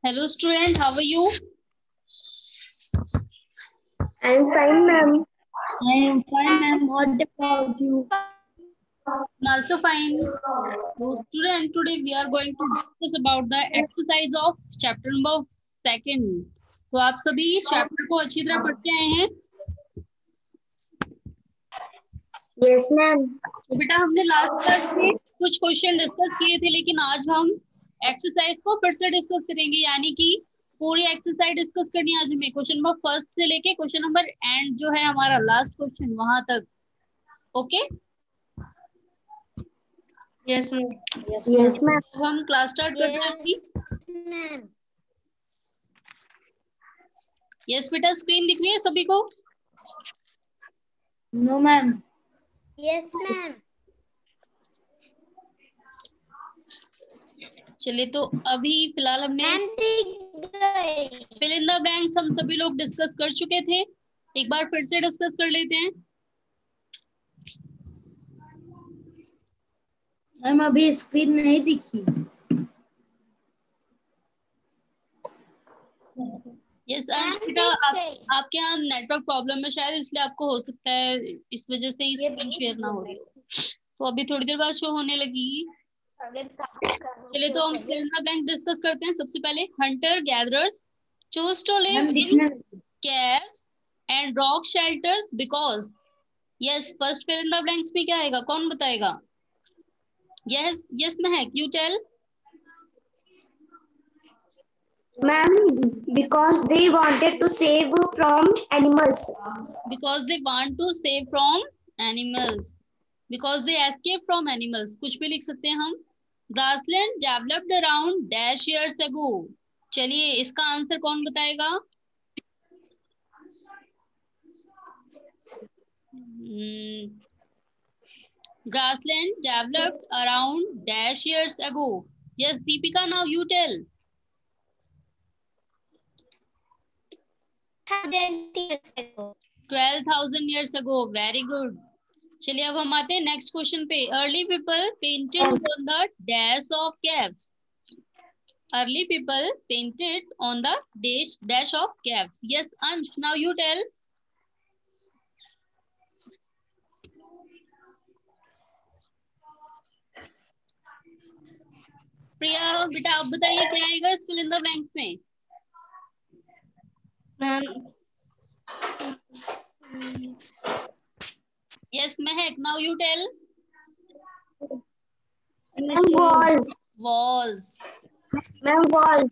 Hello student, how are you? I am fine, ma'am. I am fine, ma'am. What about you? I'm also fine. So student, today we are going to discuss about the exercise of chapter number 2. तो आप सभी chapter को अच्छी तरह पढ़ के आए हैं? Yes, ma'am. तो बेटा हमने लास्ट क्लास में कुछ क्वेश्चन डिस्कस किए थे, लेकिन आज हम एक्सरसाइज को फिर से डिस्कस करेंगे, यानी कि पूरी एक्सरसाइज डिस्कस करनी है आज हमें, क्वेश्चन नंबर फर्स्ट से लेके क्वेश्चन नंबर एंड जो है हमारा लास्ट क्वेश्चन वहां तक। Okay? Yes, ma'am. Yes, ma'am. तो हम क्लास स्टार्ट करते हैं अभी। Ma'am. यस बेटा, स्क्रीन दिख रही है सभी को? No, ma'am. Yes, ma'am. चलिए, तो अभी फिलहाल हमने फिल इन द ब्लैंक्स हम सभी लोग डिस्कस कर चुके थे, एक बार फिर से डिस्कस कर लेते हैं। मैम अभी स्क्रीन नहीं दिखी। यस बेटा, आपके यहाँ नेटवर्क प्रॉब्लम है शायद, इसलिए आपको हो सकता है इस वजह से ही स्क्रीन शेयर ना हो रही हो। तो अभी थोड़ी देर बाद शो होने लगेगी। चलिए, तो हम fill in the blank discuss करते हैं। सबसे पहले, hunter gatherers choose to live in caves and rock shelters because, yes, first fill in the blanks में क्या आएगा, कौन बताएगा? yes Mahak, you tell. Ma'am, because they wanted to save from animals. Because they want to save from animals. Because they escape from animals, कुछ भी लिख सकते हैं हम। Grassland developed around dash years ago. चलिए, इसका आंसर कौन बताएगा? Grassland developed around dash years ago. Yes, Deepika, now you tell. 12,000 years ago. Very good. चलिए, अब हम आते हैं नेक्स्ट क्वेश्चन पे। Early people painted on the dash of caves. Early people painted on the dash of caves. Yes Ansh, now you tell. Priya बेटा, आप बताइए क्या आएगा इस फिल इन द ब्लैंक्स में? Yes Mehak, now you tell. Wall. Walls. Ma'am, wall.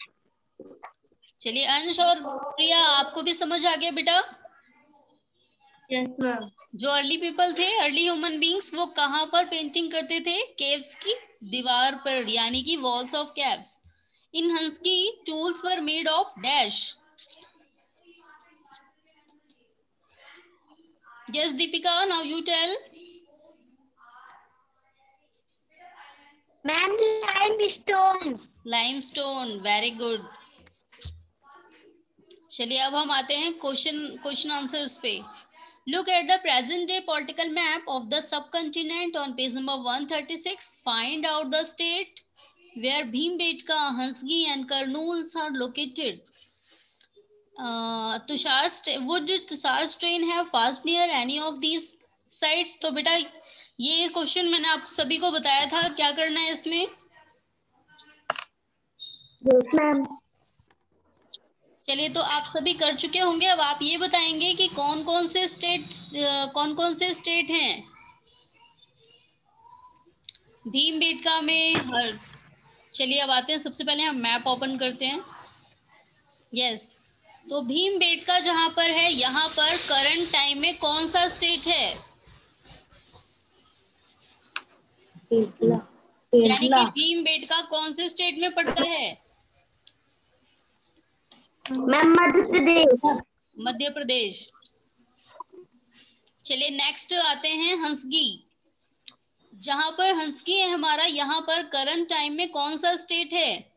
चलिए, अंश और प्रिया आपको भी समझ आ गया बेटा? Yes, ma'am. जो अर्ली पीपल थे, अर्ली ह्यूमन बींग्स, वो कहाँ पर पेंटिंग करते थे? केव्स की दीवार पर, यानी कि walls of caves. In husky tools were made of dash. Yes Deepika, now you tell. Ma'am, limestone. Limestone, very good. चलिए, अब हम आते हैं क्वेश्चन आंसर्स पे। Look at the present day political map of the subcontinent on page number 136. Find out the state where Bhimbetka, Hansgi and Karnool are located. Would Tushar strain have passed near any of these sites? तो बेटा, ये question मैंने आप सभी को बताया था, क्या करना है इसमें? Yes, ma'am. चलिए, तो आप सभी कर चुके होंगे। अब आप ये बताएंगे कि कौन कौन से स्टेट हैं भीमबेटका में। हर चलिए, अब आते हैं, सबसे पहले हम मैप ओपन करते हैं। यस, तो भीमबेटका जहां पर है, यहाँ पर करंट टाइम में कौन सा स्टेट है? यानी कि भीमबेटका कौन से स्टेट में पड़ता है? Ma'am, Madhya Pradesh. Madhya Pradesh. चलिए, नेक्स्ट आते हैं हंसगी। जहां पर हंसगी है हमारा, यहाँ पर करंट टाइम में कौन सा स्टेट है?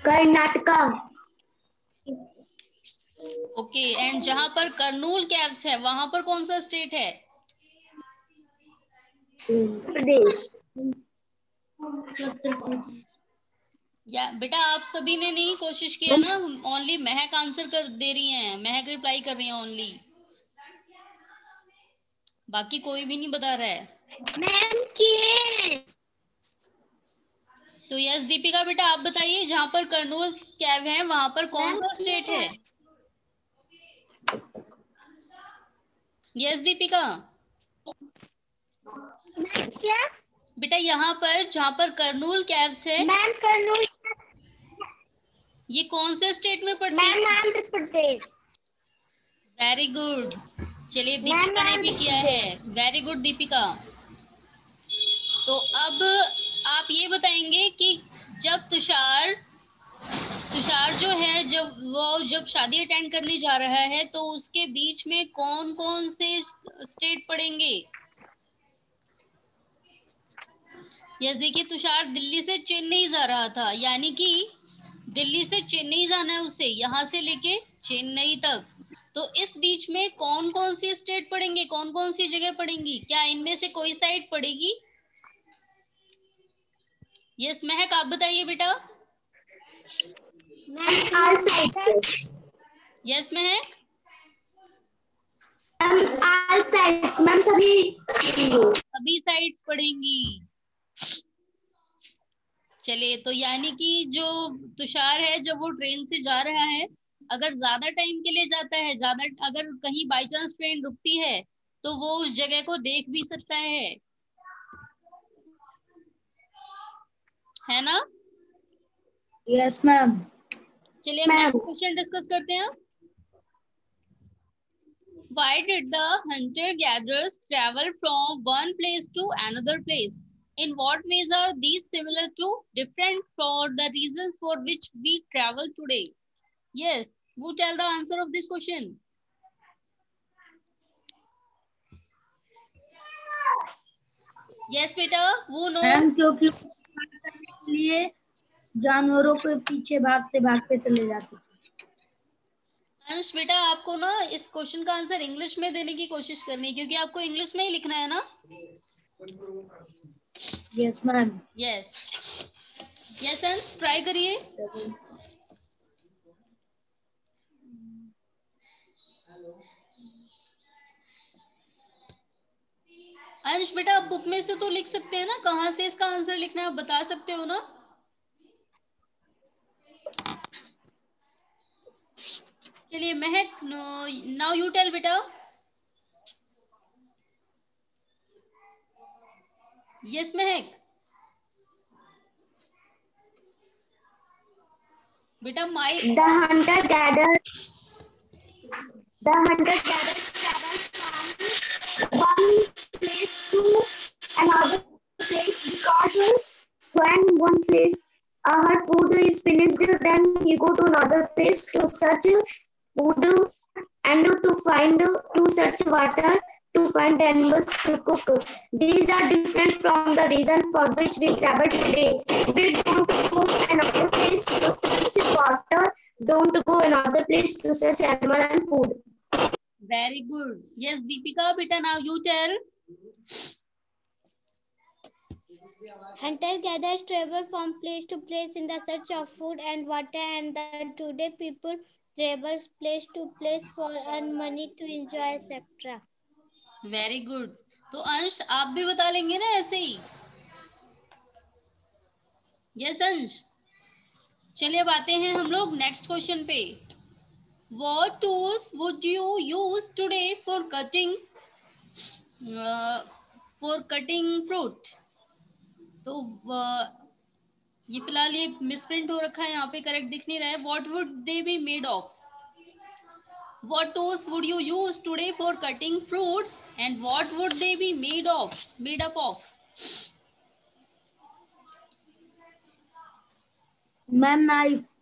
Karnataka. ओके, एंड जहां पर करनूल कैव्स है, वहां पर कौन सा स्टेट है? Pradesh. या बेटा आप सभी ने नहीं कोशिश किया ना, ओनली महक आंसर कर दे रही हैं, महक रिप्लाई कर रही है ओनली, बाकी कोई भी नहीं बता रहा है। मैम किए। तो यस दीपिका बेटा आप बताइए, जहाँ पर कर्नूल कैव है वहां पर कौन सा स्टेट है? यस दीपिका। क्या बेटा यहाँ पर जहाँ पर कर्नूल कैव्स है, मैम? कर्नूल। ये कौन से स्टेट में पड़ती है? Ma'am Andhra Pradesh. Very good, चलिए दीपिका ने भी किया है, वेरी गुड दीपिका। तो अब आप ये बताएंगे कि जब तुषार जो है, जब शादी अटेंड करने जा रहा है तो उसके बीच में कौन कौन से स्टेट पड़ेंगे? यस देखिए, तुषार दिल्ली से चेन्नई जा रहा था, यानी कि दिल्ली से चेन्नई जाना है उसे, यहाँ से लेके चेन्नई तक। तो इस बीच में कौन कौन सी स्टेट पड़ेंगे, कौन कौन सी जगह पड़ेंगी? क्या इनमें से कोई साइड पड़ेगी? यस महक आप बताइए बेटा। यस महक। मैम सभी साइड्स पढ़ेंगी। चलिए, तो यानी कि जो तुषार है जब वो ट्रेन से जा रहा है, अगर ज्यादा टाइम के लिए जाता है, अगर कहीं बाई चांस ट्रेन रुकती है तो वो उस जगह को देख भी सकता है ना? Yes ma'am. चलिए अब नेक्स्ट क्वेश्चन डिस्कस करते हैं। Why did the hunter-gatherers travel from one place to another place? In what ways are these similar to different for the reasons for which we travel today? Yes, who tell the answer of this question? Yes, बेटा, who knows? Ma'am क्योंकि शिकार करने के लिए जानवरों के पीछे भागते भागते चले जाते थे। अंश बेटा आपको ना इस क्वेश्चन का आंसर इंग्लिश में देने की कोशिश करनी है, क्योंकि आपको इंग्लिश में ही लिखना है ना। Yes ma'am. यस यस अंश ट्राई करिए। अंश बेटा आप बुक में से तो लिख सकते हैं ना, कहाँ से इसका आंसर लिखना है आप बता सकते हो ना। चलिए महक, नाउ यू टेल बेटा। यस महक। बेटा mic. The hunter-gatherer travels from one place to another place because when one place her food is finished, then he go to another place to search food and to search water to find animals to cook. These are different from the reason for which we travel today. We don't go another place to search water, don't go another place to search animal and food. Very good. Yes, Deepika, beta, now you tell. Hunter-gatherers travel from place to place in the search of food and water, and today people travel place to place for earn money to enjoy etc. Very good. तो अंश आप भी बता लेंगे ना ऐसे ही? Yes अंश। चलिए अब आते हैं हम लोग नेक्स्ट क्वेश्चन पे। What tools would you use today for cutting fruit? तो ये फिलहाल ये मिसप्रिंट हो रखा है, यहाँ पे करेक्ट दिख नहीं रहा है। What would they be made of? What tools would you use today for cutting fruits, and what would they be made up of? Ma'am knife.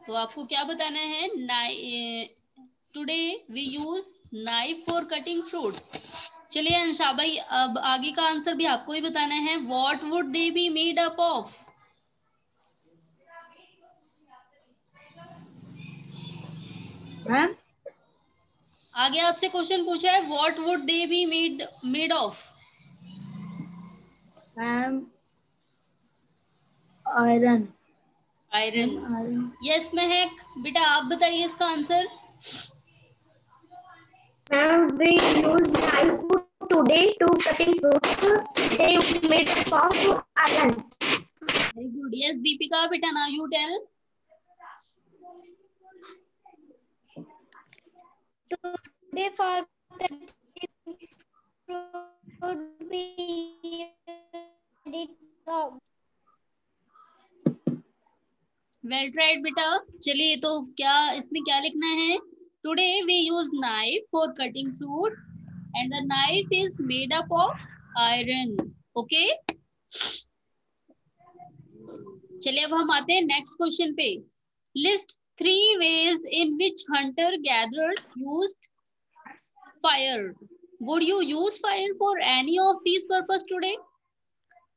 तो आपको क्या बताना है? Today we use knife for cutting fruits. चलिए अंशा भाई, अब आगे का आंसर भी आपको ही बताना है। What would they be made up of? Ma'am आगे आपसे क्वेश्चन पूछा है, what would they be made of? Ma'am iron. Iron. Yes महक, बेटा आप बताइए इसका answer. Ma'am, we use knife today to cutting fruits. They made of iron. Very good. Yes, Deepika, beta, now you tell. Today for cutting fruit we use it. Well tried, बेटा। चलिए, तो क्या इसमें क्या लिखना है? Today we use knife for cutting fruit and the knife is made up of iron. Okay? चलिए, अब हम आते हैं नेक्स्ट क्वेश्चन पे। List 3 ways in which hunter gatherers used fire. Would you use fire for any of these purpose today?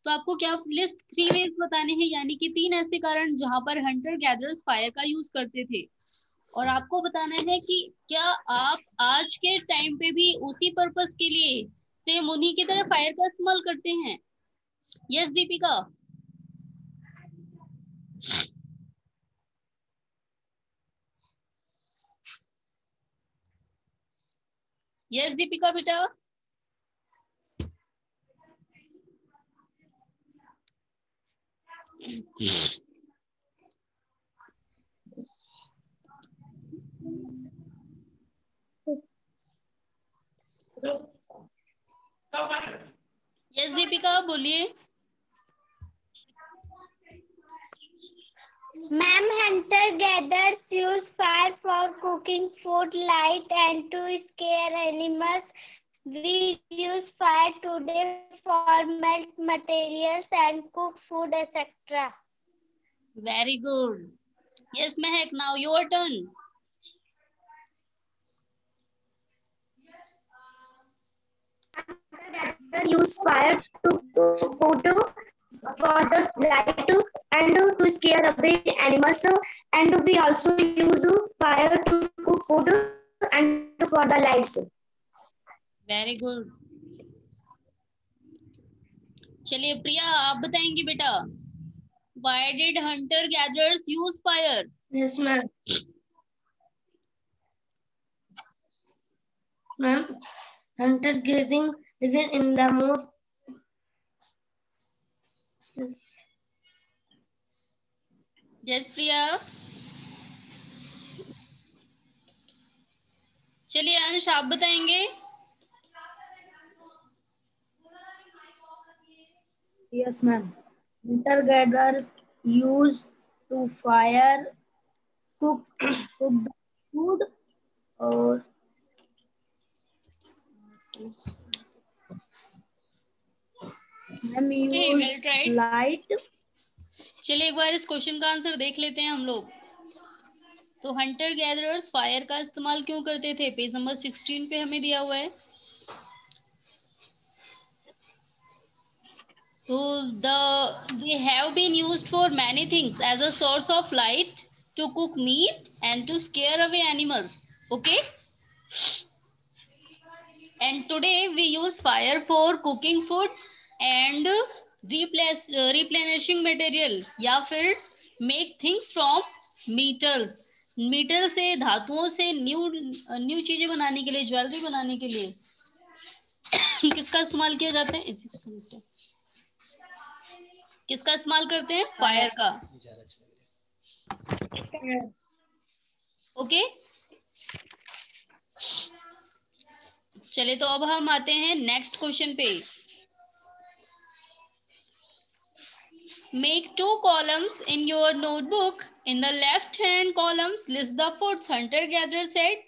तो आपको क्या list 3 veg बताने हैं, यानी कि 3 ऐसे कारण जहां पर हंटर गैदरर्स फायर का यूज करते थे, और आपको बताना है कि क्या आप आज के टाइम पे भी उसी पर्पस के लिए सेम उन्हीं की तरह फायर का इस्तेमाल करते हैं। यस दीपिका। यस दीपिका बेटा। यस दीपिका बोलिए। Ma'am, hunter-gatherers use fire for cooking food, light, and to scare animals. We use fire today for melt materials and cook food, etc. Very good. Yes, Mehak, now your turn. Use fire to cook food for the light and to scare away animals, and we also use fire to cook food and for the lights. Very good. चलिए प्रिया आप बताएंगे बेटा। Why did hunter gatherers use fire? Yes, ma'am. Ma'am, hunter gathering living in the more. Yes प्रिया। चलिए अंश आप बताएंगे। Yes, ma'am. Hunter gatherers use to fire, cook the food, or ma'am use light. चलिए एक बार इस क्वेश्चन का answer देख लेते हैं हम लोग। तो हंटर गैदरर्स फायर का इस्तेमाल क्यों करते थे? पेज नंबर 16 पे हमें दिया हुआ है। तो they have been used for many things as a source of light, to cook meat and to scare away animals. Okay? And today we use fire for cooking food and replenishing material, या फिर make things from metals. Metal से, धातुओं से new चीजें बनाने के लिए, jewellery बनाने के लिए किसका इस्तेमाल किया जाता है? किसका इस्तेमाल करते हैं? फायर का। ओके चलिए, तो अब हम आते हैं नेक्स्ट क्वेश्चन पे। Make 2 columns in your notebook. In the left hand columns, list the foods hunter-gatherers ate.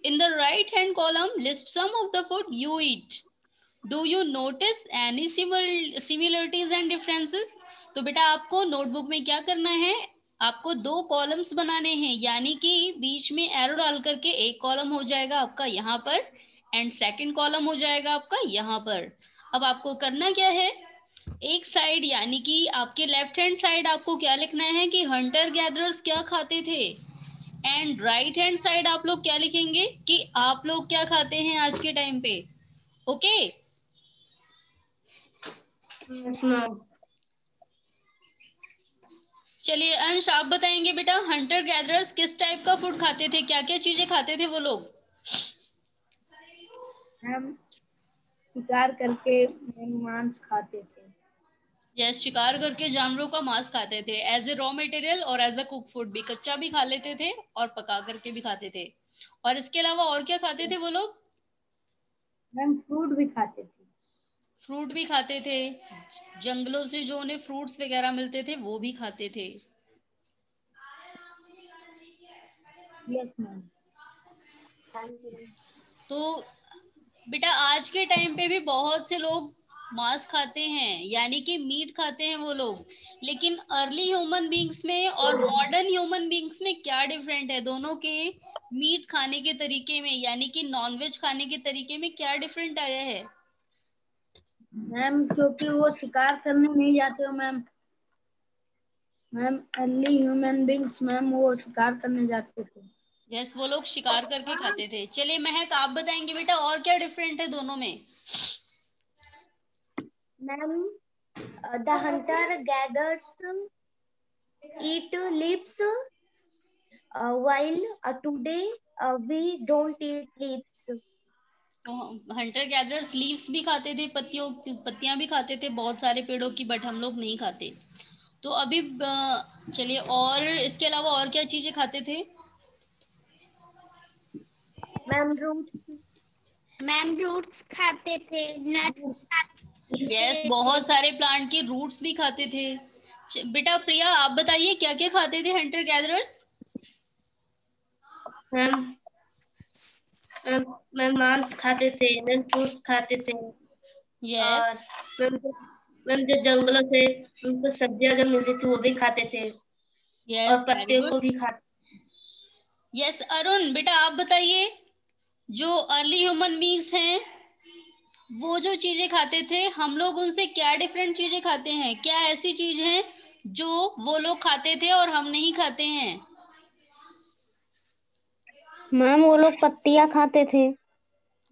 In the right hand column, list some of the food you eat. Do you notice any similarities and differences? तो बेटा आपको notebook में क्या करना है? आपको 2 columns बनाने हैं, यानी कि बीच में एरो डाल करके एक कॉलम हो जाएगा आपका यहाँ पर एंड सेकंड कॉलम हो जाएगा आपका यहाँ पर। अब आपको करना क्या है? एक साइड यानी कि आपके लेफ्ट हैंड साइड आपको क्या लिखना है कि हंटर गैदरर्स क्या खाते थे, एंड राइट हैंड साइड आप लोग क्या लिखेंगे कि आप लोग क्या खाते हैं आज के टाइम पे। ओके चलिए अंश, आप बताएंगे बेटा, हंटर गैदरर्स किस टाइप का फूड खाते थे, क्या क्या चीजें खाते थे वो लोग? मैम शिकार करके मांस खाते थे। यस, शिकार करके जानवरों का मांस खाते थे, एज ए रॉ मटेरियल और एज अ कुक फूड भी, कच्चा भी खा लेते थे और पका करके भी खाते थे। और इसके अलावा और क्या खाते थे वो लोग? मैम फ्रूट भी खाते थे। फ्रूट भी खाते थे, जंगलों से जो उन्हें फ्रूट्स वगैरह मिलते थे वो भी खाते थे। Yes ma'am. तो बेटा आज के टाइम पे भी बहुत से लोग मांस खाते हैं, यानी कि मीट खाते हैं वो लोग, लेकिन अर्ली ह्यूमन बींग्स में और मॉडर्न ह्यूमन बींग्स में क्या डिफरेंट है दोनों के मीट खाने के तरीके में, यानी कि नॉनवेज खाने के तरीके में क्या डिफरेंट आया है? मैम क्योंकि वो शिकार करने नहीं जाते हो ma'am. Ma'am early human beings ma'am वो शिकार करने जाते थे। यस, वो लोग शिकार करके खाते थे। चलिए महक, आप बताएंगे बेटा और क्या डिफरेंट है दोनों में? Ma'am the Hunter gathers eat leaves while today we don't eat leaves. तो हंटर गैदरर्स लीव्स भी खाते थे, पत्तियां भी खाते थे बहुत सारे पेड़ों की, बट हम लोग नहीं खाते। तो अभी चलिए, और इसके अलावा और क्या चीजें खाते थे? मैम रूट्स खाते थे, नट्स यस, खाते बहुत थे। सारे प्लांट के रूट्स भी खाते थे। बेटा प्रिया, आप बताइए क्या क्या खाते थे हंटर गैदरर्स? मैम मैम मांस खाते थे, मैम फ्रूट्स खाते थे, यस और मैम जो जंगलों से उनको सब्जियां जो मिलती थी वो भी खाते थे, यस, और वेरी पत्तियों गुड। को भी खाते। यस अरुण बेटा, आप बताइए, जो अर्ली ह्यूमन बींग्स हैं वो जो चीजें खाते थे, हम लोग उनसे क्या डिफरेंट चीजें खाते हैं, क्या ऐसी चीज है जो वो लोग खाते थे और हम नहीं खाते हैं? मैम वो लोग पत्तियां खाते थे।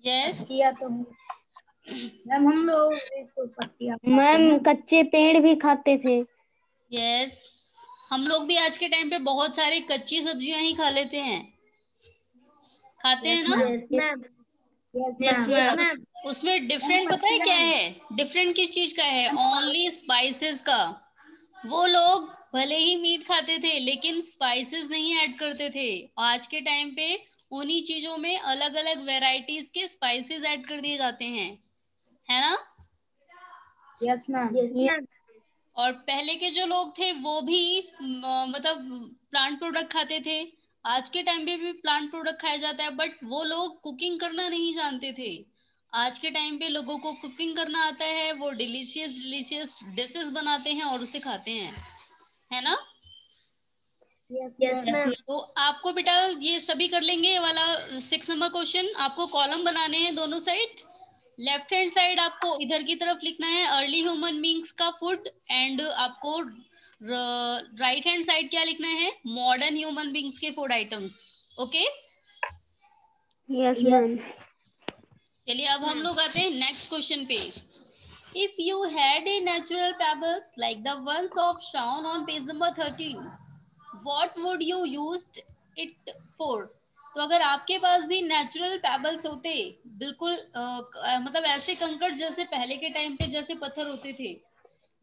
यस पत्तियां तो मैम हम लोग भी पत्तियां खाते मैम हैं। कच्चे पेड़ भी खाते थे। यस, हम लोग भी आज के टाइम पे बहुत सारी कच्ची सब्जियां ही खा लेते हैं, खाते हैं यस ना? Ma'am. Yes ma'am. Yes yes ma'am. Ma'am. उसमें मैम डिफरेंट पता है क्या पत्तियां है? डिफरेंट किस चीज का है? ओनली स्पाइसेस का। वो लोग भले ही मीट खाते थे लेकिन स्पाइसेस नहीं ऐड करते थे। आज के टाइम पे उन्हीं चीजों में अलग अलग वेराइटीज के स्पाइसेस ऐड कर दिए जाते हैं, है ना? Yes ma'am. Yes ma'am. और पहले के जो लोग थे वो भी मतलब प्लांट प्रोडक्ट खाते थे। आज के टाइम पे भी प्लांट प्रोडक्ट खाया जाता है, बट वो लोग कुकिंग करना नहीं जानते थे। आज के टाइम पे लोगों को कुकिंग करना आता है, वो डिलीशियस डिलीशियस डिशेस बनाते हैं और उसे खाते हैं, है ना? Yes yes ma'am. मैम। तो आपको बेटा ये सभी कर लेंगे, ये वाला 6 नंबर क्वेश्चन। आपको कॉलम बनाने हैं दोनों साइड। लेफ्ट हैंड साइड आपको इधर की तरफ लिखना है अर्ली ह्यूमन बींग्स का फूड, एंड आपको राइट हैंड साइड क्या लिखना है? मॉडर्न ह्यूमन बींग्स के food items. Okay, yes yes ma'am. चलिए अब हम लोग आते हैं नेक्स्ट क्वेश्चन पे। If you had a natural pebbles like the ones of shown on page number 13, what would you used it for? तो अगर आपके पास भी नेचुरल पेबल्स होते, बिल्कुल मतलब ऐसे कंकड़ जैसे पहले के टाइम पे जैसे पत्थर होते थे,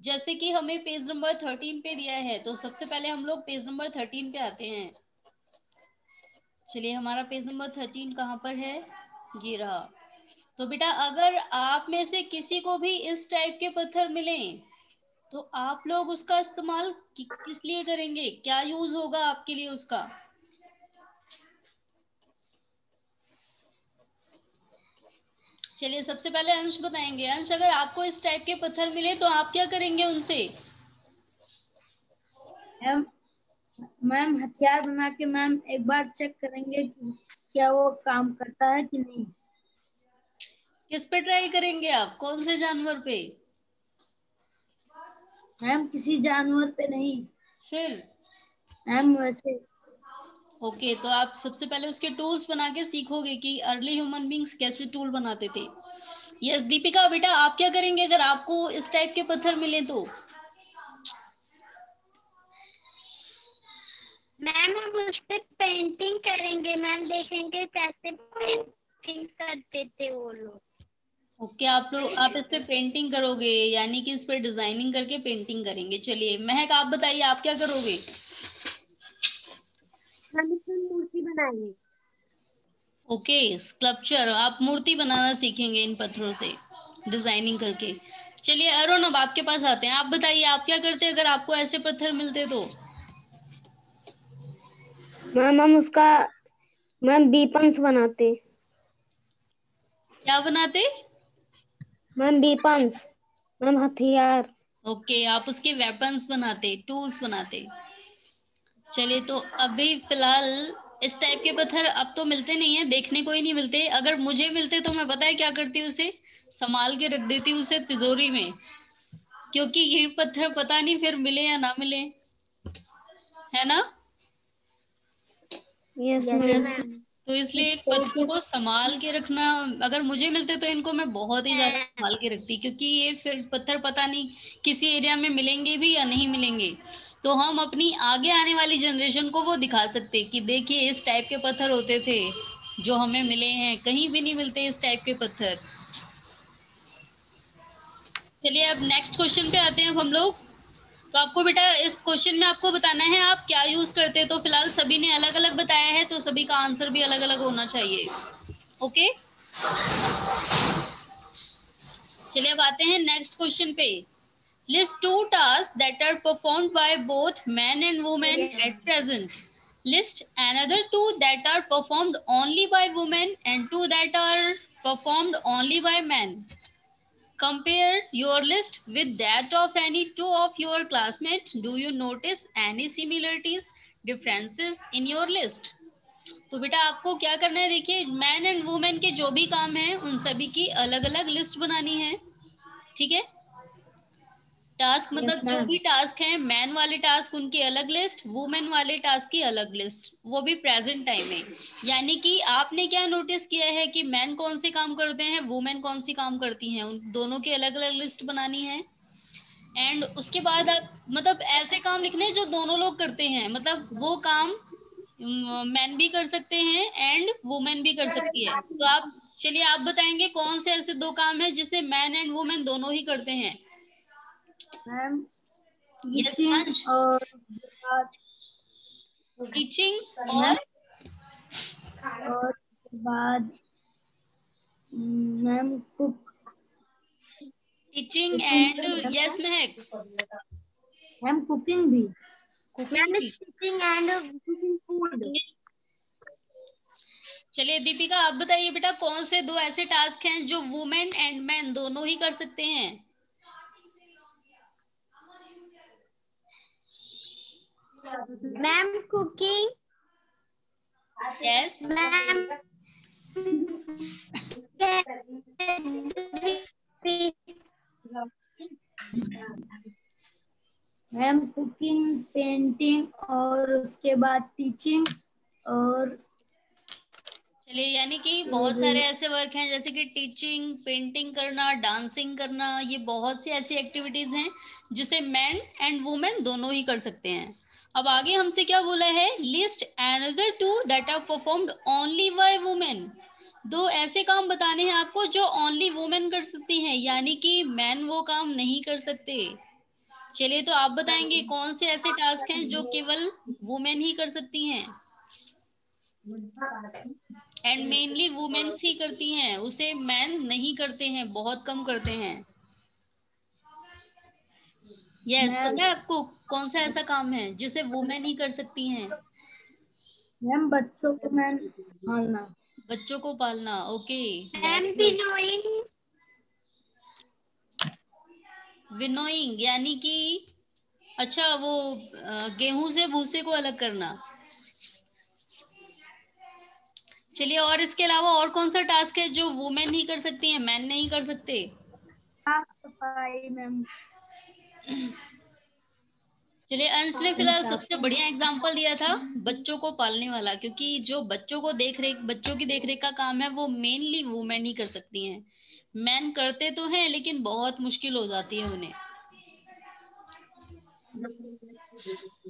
जैसे कि हमें पेज नंबर 13 पे दिया है, तो सबसे पहले हम लोग पेज नंबर 13 पे आते हैं। चलिए हमारा पेज नंबर 13 कहाँ पर है? ये रहा। तो बेटा अगर आप में से किसी को भी इस टाइप के पत्थर मिले तो आप लोग उसका इस्तेमाल किस लिए करेंगे, क्या यूज होगा आपके लिए उसका? चलिए सबसे पहले अंश बताएंगे। अंश, अगर आपको इस टाइप के पत्थर मिले तो आप क्या करेंगे उनसे? मैम मैम हथियार बना के मैम एक बार चेक करेंगे कि क्या वो काम करता है कि नहीं। किस पे ट्राई करेंगे आप, कौन से जानवर पे? मैम किसी जानवर पे नहीं। फिर मैम वैसे ओके, तो आप सबसे पहले उसके टूल्स बना के सीखोगे कि अर्ली ह्यूमन बींग्स कैसे टूल बनाते थे। यस दीपिका बेटा, आप क्या करेंगे अगर आपको इस टाइप के पत्थर मिले तो? मैम हम उस पे पेंटिंग करेंगे मैम, देखेंगे कैसे पेंटिंग करते थे वो लोग। ओके, आप इस पे पेंटिंग करोगे, यानी कि इस पे डिजाइनिंग करके पेंटिंग करेंगे। चलिए महक, आप बताइए आप क्या करोगे? हम इसमें मूर्ति बनाएंगे। ओके, स्कल्पचर, आप मूर्ति बनाना सीखेंगे इन पत्थरों से डिजाइनिंग करके। चलिए अरुण, अब आपके पास आते हैं, आप बताइए आप क्या करते अगर आपको ऐसे पत्थर मिलते तो? मैम हम उसका मैम बीपन्स बनाते। क्या बनाते? मैम बीपन्स, मैम हथियार। ओके, आप उसके वेपन्स बनाते, टूल्स बनाते। चलिए तो अभी फिलहाल इस टाइप के पत्थर अब तो मिलते नहीं है, देखने को ही नहीं मिलते। अगर मुझे मिलते तो मैं पता है क्या करती, उसे संभाल के रख देती उसे तिजोरी में, क्योंकि ये पत्थर पता नहीं फिर मिले या ना मिले, है ना? Yes yes ma'am. मैम। तो इसलिए इन पत्थरों को संभाल के रखना, अगर मुझे मिलते तो इनको मैं बहुत ही ज्यादा संभाल के रखती, क्योंकि ये फिर पत्थर पता नहीं किसी एरिया में मिलेंगे भी या नहीं मिलेंगे, तो हम अपनी आगे आने वाली जनरेशन को वो दिखा सकते कि देखिए इस टाइप के पत्थर होते थे जो हमें मिले हैं, कहीं भी नहीं मिलते इस टाइप के पत्थर। चलिए अब नेक्स्ट क्वेश्चन पे आते हैं अब हम लोग। तो आपको बेटा इस क्वेश्चन में आपको बताना है आप क्या यूज करते हैं। तो फिलहाल सभी ने अलग अलग बताया है, तो सभी का आंसर भी अलग अलग होना चाहिए। ओके, चलिए अब आते हैं नेक्स्ट क्वेश्चन पे। List two task that are performed by both man and women at present. List another two that are performed only by women and two that are performed only by men. Compare your list with that of any two of your classmates. Do you notice any similarities, differences in your list? तो बेटा आपको क्या करना है, देखिए man and women के जो भी काम है उन सभी की अलग अलग लिस्ट बनानी है, ठीक है? टास्क मतलब जो भी टास्क है, मैन वाले टास्क उनकी अलग लिस्ट, वुमेन वाले टास्क की अलग लिस्ट, वो भी प्रेजेंट टाइम में। यानी कि आपने क्या नोटिस किया है कि मैन कौन से काम करते हैं, वुमेन कौन सी काम करती हैं, उन दोनों की अलग अलग लिस्ट बनानी है। एंड उसके बाद आप मतलब ऐसे काम लिखने हैं जो दोनों लोग करते हैं, मतलब वो काम मैन भी कर सकते हैं एंड वुमेन भी कर सकती है। तो आप चलिए आप बताएंगे कौन से ऐसे दो काम है जिसे मैन एंड वुमेन दोनों ही करते हैं? मैम यस टीचिंग अंश, और उसके बाद टीचिंग मैम और और उसके बाद ma'am cook teaching cooking and yes Mahak, ma'am cooking भी। कुकिंग भी। Teaching and cooking food. चलिए दीपिका आप बताइए बेटा कौन से दो ऐसे टास्क हैं जो वुमेन एंड मैन दोनों ही कर सकते हैं? Ma'am cooking, yes, ma'am ma'am cooking, painting और उसके बाद टीचिंग और चलिए यानी कि बहुत सारे ऐसे वर्क हैं जैसे कि टीचिंग, पेंटिंग करना, डांसिंग करना, ये बहुत सी ऐसी एक्टिविटीज हैं जिसे मैन एंड वुमेन दोनों ही कर सकते हैं। अब आगे हमसे क्या बोला है, list another two that are performed only by women. दो ऐसे काम बताने हैं आपको जो ओनली वुमेन कर सकती हैं, यानी कि मैन वो काम नहीं कर सकते। चलिए तो आप बताएंगे कौन से ऐसे टास्क हैं जो केवल वुमेन ही कर सकती हैं एंड मेनली वुमेन्स ही करती हैं, उसे मैन नहीं करते हैं, बहुत कम करते हैं। यस, मैम पता है आपको कौन सा ऐसा काम है जिसे वुमेन ही कर सकती हैं? मैम बच्चों को मैम संभालना। बच्चों को पालना। ओके, मैम विनोइंग, विनोइंग यानी कि अच्छा वो गेहूं से भूसे को अलग करना। चलिए और इसके अलावा और कौन सा टास्क है जो वुमेन ही कर सकती है, मैन नहीं कर सकते? साफ सफाई मैम। चलिए अंश ने फिलहाल साफ सबसे बढ़िया एग्जाम्पल दिया था बच्चों को पालने वाला, क्योंकि जो बच्चों को देख रेख, बच्चों की देख रेख का काम है वो मेनली वुमेन ही कर सकती हैं, मैन करते तो हैं लेकिन बहुत मुश्किल हो जाती है उन्हें।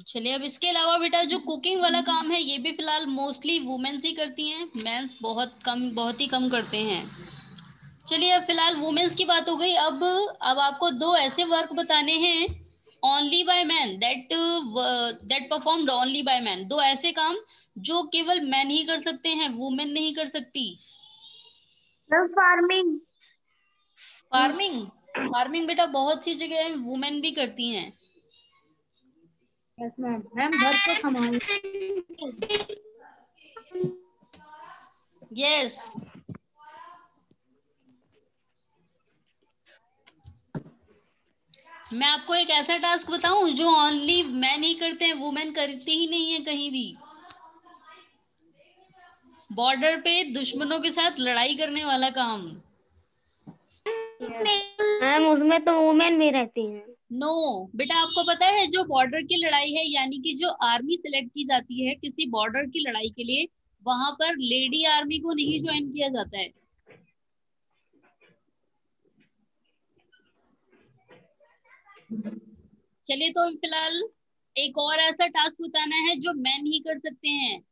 चलिए अब इसके अलावा बेटा जो कुकिंग वाला काम है ये भी फिलहाल मोस्टली वुमेन्स ही करती हैं, मेंस बहुत ही कम करते हैं। चलिए अब फिलहाल वुमेन्स की बात हो गई। अब आपको दो ऐसे वर्क बताने हैं only by man, that performed only by man. दो ऐसे काम जो केवल मैन ही कर सकते हैं, वुमेन नहीं कर सकती। फार्मिंग। फार्मिंग बेटा बहुत सी जगह वुमेन भी करती हैं। Yes ma'am. मैम घर को संभाल। यस। मैं आपको एक ऐसा टास्क बताऊं जो ओनली मैन ही करते हैं, वुमेन करती ही नहीं है कहीं भी। बॉर्डर पे दुश्मनों के साथ लड़ाई करने वाला काम। मैम उसमें तो वुमेन भी रहती हैं। नो बेटा, आपको पता है जो बॉर्डर की लड़ाई है, यानी कि जो आर्मी सिलेक्ट की जाती है किसी बॉर्डर की लड़ाई के लिए, वहां पर लेडी आर्मी को नहीं ज्वाइन किया जाता है। चलिए तो फिलहाल एक और ऐसा टास्क बताना है जो मैन ही कर सकते हैं।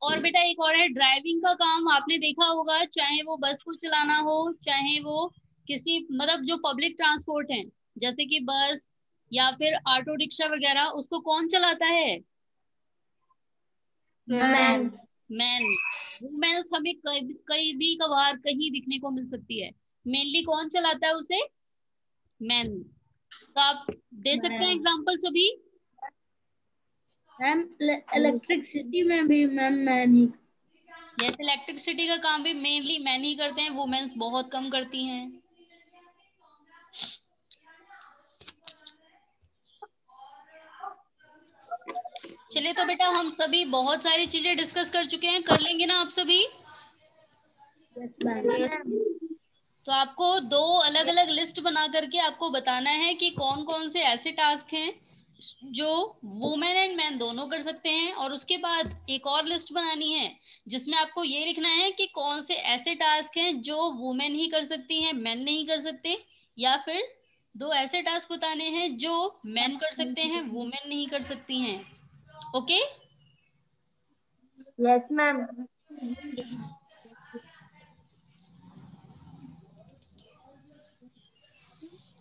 और बेटा एक और है ड्राइविंग का काम। आपने देखा होगा, चाहे वो बस को चलाना हो, चाहे वो किसी मतलब जो पब्लिक ट्रांसपोर्ट है जैसे कि बस या फिर ऑटो रिक्शा वगैरह, उसको कौन चलाता है? मैम। मैन। वुमेन्स हमें कहीं भी कभार कहीं दिखने को मिल सकती है, मेनली कौन चलाता है उसे? मैन। तो आप दे सकते हैं एग्जांपल सभी? मैम इलेक्ट्रिसिटी में भी मैम मैन ही। यस, इलेक्ट्रिसिटी का काम भी मेनली मैन ही करते हैं, वुमेन्स बहुत कम करती हैं। चलिए तो बेटा हम सभी बहुत सारी चीजें डिस्कस कर चुके हैं, कर लेंगे ना आप सभी? Yes ma'am. तो आपको दो अलग अलग लिस्ट बना करके आपको बताना है कि कौन कौन से ऐसे टास्क हैं जो वुमेन एंड मैन दोनों कर सकते हैं, और उसके बाद एक और लिस्ट बनानी है जिसमें आपको ये लिखना है कि कौन से ऐसे टास्क हैं जो वुमेन ही कर सकती हैं, मैन नहीं कर सकते, या फिर दो ऐसे टास्क बताने हैं जो मैन कर सकते हैं, वुमेन नहीं कर सकती हैं। ओके? Yes ma'am.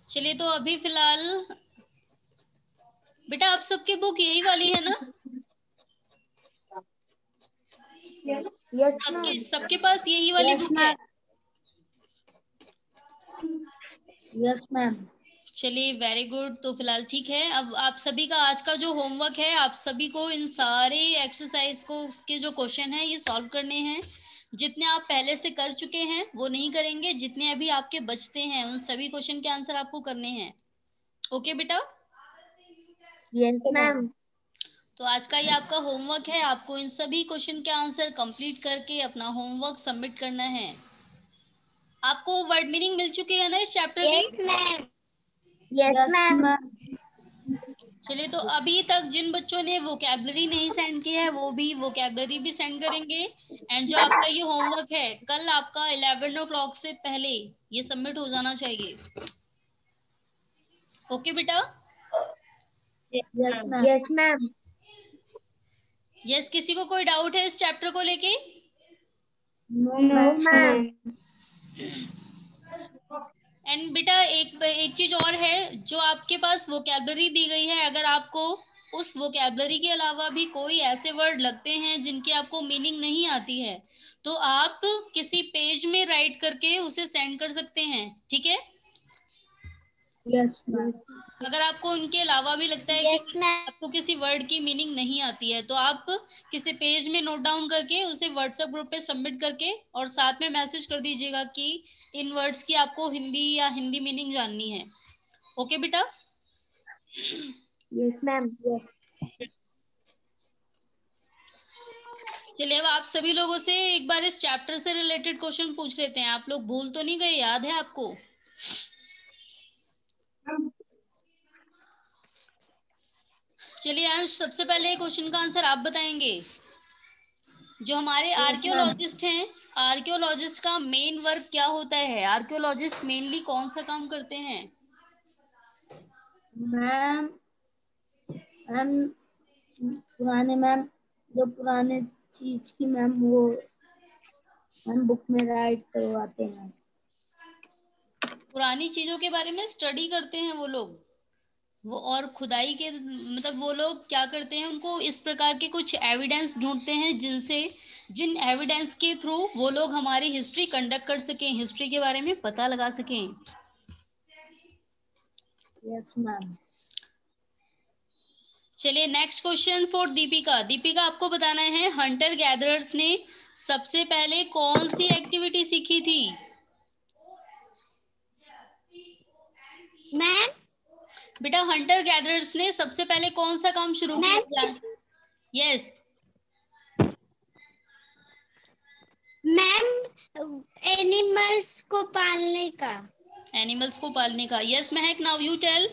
चलिए तो अभी फिलहाल बेटा आप सबकी बुक यही वाली है ना? यस सबके पास यही वाली बुक है? Yes ma'am. चलिए वेरी गुड। तो फिलहाल ठीक है, अब आप सभी का आज का जो होमवर्क है, आप सभी को इन सारे एक्सरसाइज को के जो क्वेश्चन है ये सॉल्व करने हैं। जितने आप पहले से कर चुके हैं वो नहीं करेंगे, जितने अभी आपके बचते हैं उन सभी क्वेश्चन के आंसर आपको करने हैं। ओके बेटा? Yes ma'am. तो आज का ये आपका होमवर्क है, आपको इन सभी क्वेश्चन के आंसर कंप्लीट करके अपना होमवर्क सबमिट करना है। आपको वर्ड मीनिंग मिल चुकी है ना इस चैप्टर की? Yes ma'am. Yes ma'am. चलिए तो अभी तक जिन बच्चों ने वोकैबलरी नहीं सेंड किया है वो भी वोकैबलरी भी सेंड करेंगे। एंड जो आपका ये होमवर्क है कल आपका 11 o'clock से पहले ये सबमिट हो जाना चाहिए। ओके बेटा? Yes ma'am. Yes ma'am. Yes, किसी को कोई डाउट है इस चैप्टर को लेके? No ma'am. एंड बेटा एक चीज और है, जो आपके पास वोकैबलरी दी गई है, अगर आपको उस वोकैबलरी के अलावा भी कोई ऐसे वर्ड लगते हैं जिनकी आपको मीनिंग नहीं आती है, तो आप किसी पेज में राइट करके उसे सेंड कर सकते हैं, ठीक है? Yes ma'am. अगर आपको उनके अलावा भी लगता है कि यस मैम। आपको किसी वर्ड की मीनिंग नहीं आती है, तो आप किसी पेज में नोट डाउन करके उसे व्हाट्सएप ग्रुप पे सबमिट करके और साथ में मैसेज कर दीजिएगा कि इन वर्ड्स की आपको हिंदी या हिंदी मीनिंग जाननी है। ओके बेटा? Yes ma'am. यस। चलिए अब आप सभी लोगों से एक बार इस चैप्टर से रिलेटेड क्वेश्चन पूछ लेते हैं। आप लोग भूल तो नहीं गए, याद है आपको? चलिए अंश, सबसे पहले क्वेश्चन का आंसर आप बताएंगे। जो हमारे आर्कियोलॉजिस्ट हैं आर्कियोलॉजिस्ट का मेन वर्क क्या होता है? आर्कियोलॉजिस्ट मेनली कौन सा काम करते हैं? मैम मैम पुराने मैम जो पुराने चीज की मैम वो मैम बुक में राइट करवाते हैं। पुरानी चीजों के बारे में स्टडी करते हैं वो लोग। वो और खुदाई के मतलब वो लोग क्या करते हैं, उनको इस प्रकार के कुछ एविडेंस ढूंढते हैं जिन एविडेंस के थ्रू वो लोग हमारी हिस्ट्री कंडक्ट कर सकें, हिस्ट्री के बारे में पता लगा सकें। Yes ma'am. चलिए next question for Deepika. Deepika, आपको बताना है हंटर गैदरर्स ने सबसे पहले कौन सी एक्टिविटी सीखी थी? मैम बेटा, हंटर गैदरर्स ने सबसे पहले कौन सा काम शुरू किया था? यस मैम एनिमल्स को पालने का। एनिमल्स को पालने का। Yes Mehak, now you tell.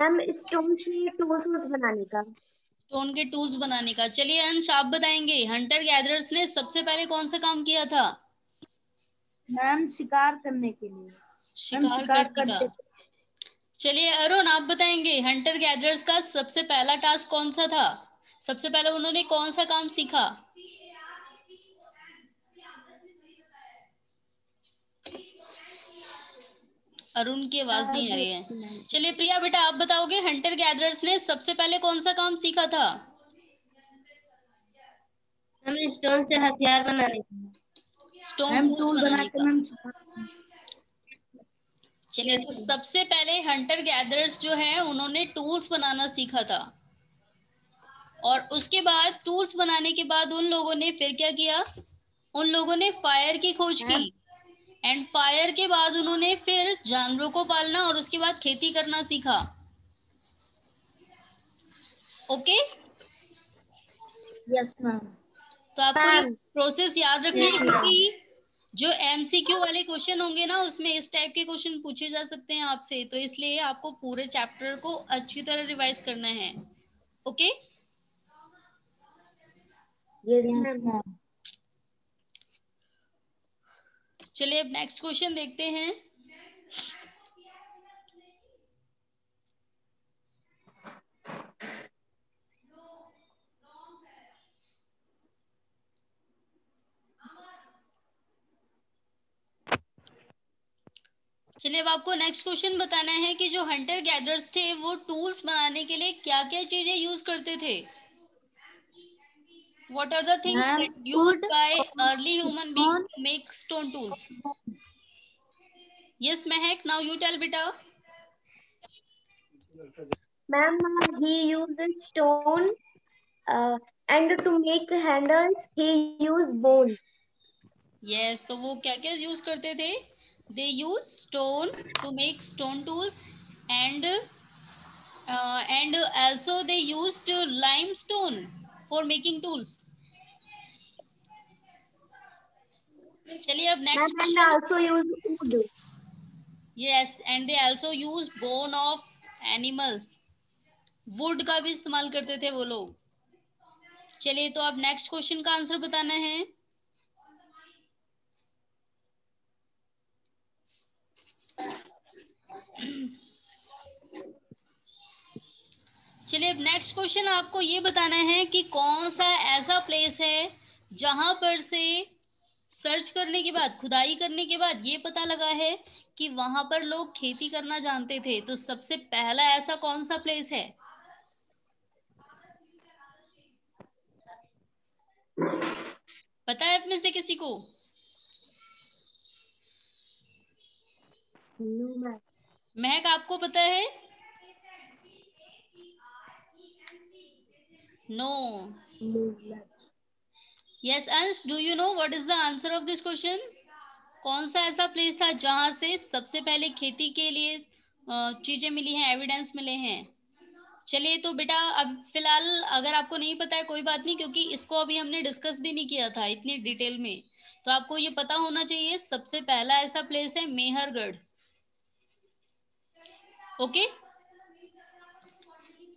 Ma'am stone से टूल्स बनाने का। स्टोन के टूल्स बनाने का। चलिए अंश, आप बताएंगे हंटर गैदरर्स ने सबसे पहले कौन सा काम किया था? मैम शिकार करने के लिए। मैम शिकार शिकार करने का। करते। चलिए अरुण, आप बताएंगे हंटर गैदरर्स का सबसे पहला टास्क कौन सा था? सबसे पहले उन्होंने कौन सा काम सीखा? अरुण की आवाज नहीं आ रही है। चलिए प्रिया बेटा, आप बताओगे हंटर गैदरर्स ने सबसे पहले कौन सा काम सीखा था? हम स्टोन से हथियार बनाने का। स्टोन मैम टूल्स टूल बना बनाने के का। मैम। चलिए, तो सबसे पहले हंटर गैदरर्स जो है उन्होंने टूल्स बनाना सीखा था, और उसके बाद टूल्स बनाने के बाद उन लोगों ने फिर क्या किया? उन लोगों ने फायर की खोज की, एंड फायर के बाद उन्होंने फिर जानवरों को पालना और उसके बाद खेती करना सीखा। Okay, yes ma'am. तो आपको ये मैम प्रोसेस याद रखना है, यस मैम। क्योंकि जो एमसीक्यू वाले क्वेश्चन होंगे ना, उसमें इस टाइप के क्वेश्चन पूछे जा सकते हैं आपसे, तो इसलिए आपको पूरे चैप्टर को अच्छी तरह रिवाइज करना है। Okay, yes yes ma'am. Ma'am. चलिए अब नेक्स्ट क्वेश्चन देखते हैं। चलिए अब आपको नेक्स्ट क्वेश्चन बताना है कि जो हंटर गैदरर्स थे वो टूल्स बनाने के लिए क्या क्या चीजें यूज करते थे। What are the things ma'am that used would by और early human beings stone. to make stone tools? Yes, Mehak, now you tell beta. Ma'am, he used stone and to make handles he used bones. Yes, तो वो क्या क्या use करते थे? They use stone to make stone tools, and also they used limestone for making tools. चलिए अब Ma'am, next and question. also used wood. Yes, and they also use bone of animals. Would का भी इस्तेमाल करते थे वो लोग। चलिए, तो अब नेक्स्ट क्वेश्चन का आंसर बताना है। चलिए अब नेक्स्ट क्वेश्चन आपको ये बताना है कि कौन सा ऐसा प्लेस है जहां पर से सर्च करने के बाद, खुदाई करने के बाद ये पता लगा है कि वहां पर लोग खेती करना जानते थे। तो सबसे पहला ऐसा कौन सा प्लेस है? पता है अपने से किसी को? No, ma'am. महक, आपको पता है? नो। यस अंश, do you know what is the answer of this question? कौन सा ऐसा प्लेस था जहां से सबसे पहले खेती के लिए चीजें मिली हैं, एविडेंस मिले हैं? चलिए, तो बेटा अब फिलहाल अगर आपको नहीं पता है कोई बात नहीं, क्योंकि इसको अभी हमने डिस्कस भी नहीं किया था इतनी डिटेल में। तो आपको ये पता होना चाहिए, सबसे पहला ऐसा प्लेस है मेहरगढ़। ओके,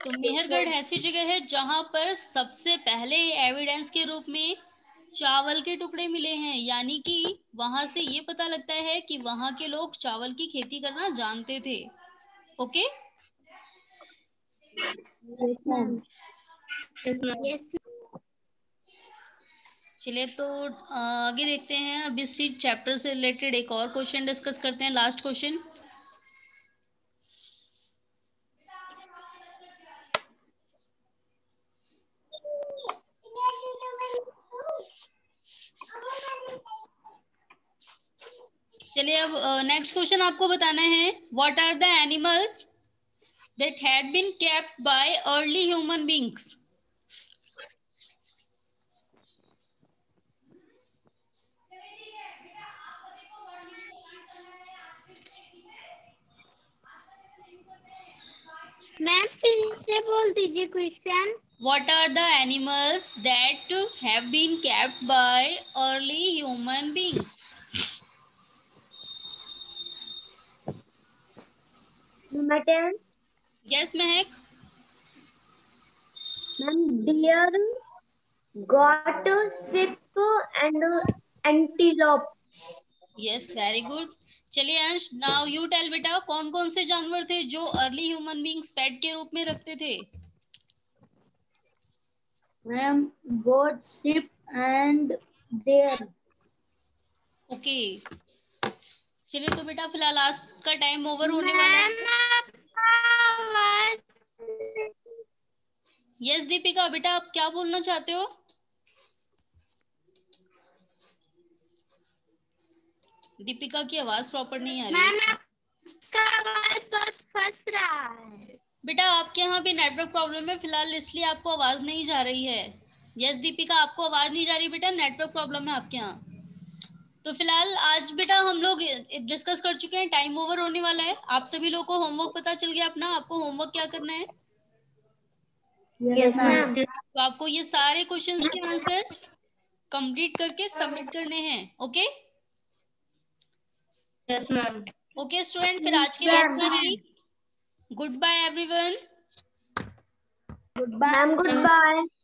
तो मेहरगढ़ ऐसी जगह है जहां पर सबसे पहले एविडेंस के रूप में चावल के टुकड़े मिले हैं, यानी कि वहां से ये पता लगता है कि वहां के लोग चावल की खेती करना जानते थे। ओके। Yes ma'am. चलिए तो आगे देखते हैं। अब इस चैप्टर से रिलेटेड एक और क्वेश्चन डिस्कस करते हैं, लास्ट क्वेश्चन। चलिए अब नेक्स्ट क्वेश्चन आपको बताना है, what are the animals that had been kept by early human beings. Ma'am फिर से बोल दीजिए question. What are the animals that have been kept by early human beings? My turn. Yes, Mehak. Ma'am, deer, goat, sheep, and antelope. Yes, very good. चलिए अंश, now you tell बेटा, कौन कौन से जानवर थे जो अर्ली ह्यूमन बींग्स पेट के रूप में रखते थे? Ma'am goat, sheep and deer. Okay, चलिए तो बेटा फिलहाल आज का टाइम ओवर होने वाला है। यस दीपिका, बेटा आप क्या बोलना चाहते हो? दीपिका की आवाज प्रॉपर नहीं आ रही है। आपका आवाज बहुत फंस रहा है। बेटा आपके यहाँ भी नेटवर्क प्रॉब्लम है फिलहाल, इसलिए आपको आवाज नहीं जा रही है। यस दीपिका, आपको आवाज नहीं जा रही बेटा, नेटवर्क प्रॉब्लम है आपके यहाँ। तो फिलहाल आज बेटा हम लोग डिस्कस कर चुके हैं, टाइम ओवर होने वाला है। आप सभी लोगों को होमवर्क पता चल गया अपना, आपको होमवर्क क्या करना है? Yes, ma'am. तो आपको ये सारे क्वेश्चंस के आंसर कंप्लीट करके सबमिट करने हैं। Okay yes ma'am. Okay student, फिर आज के लिए इतना ही। Goodbye everyone. Goodbye. Ma'am, goodbye.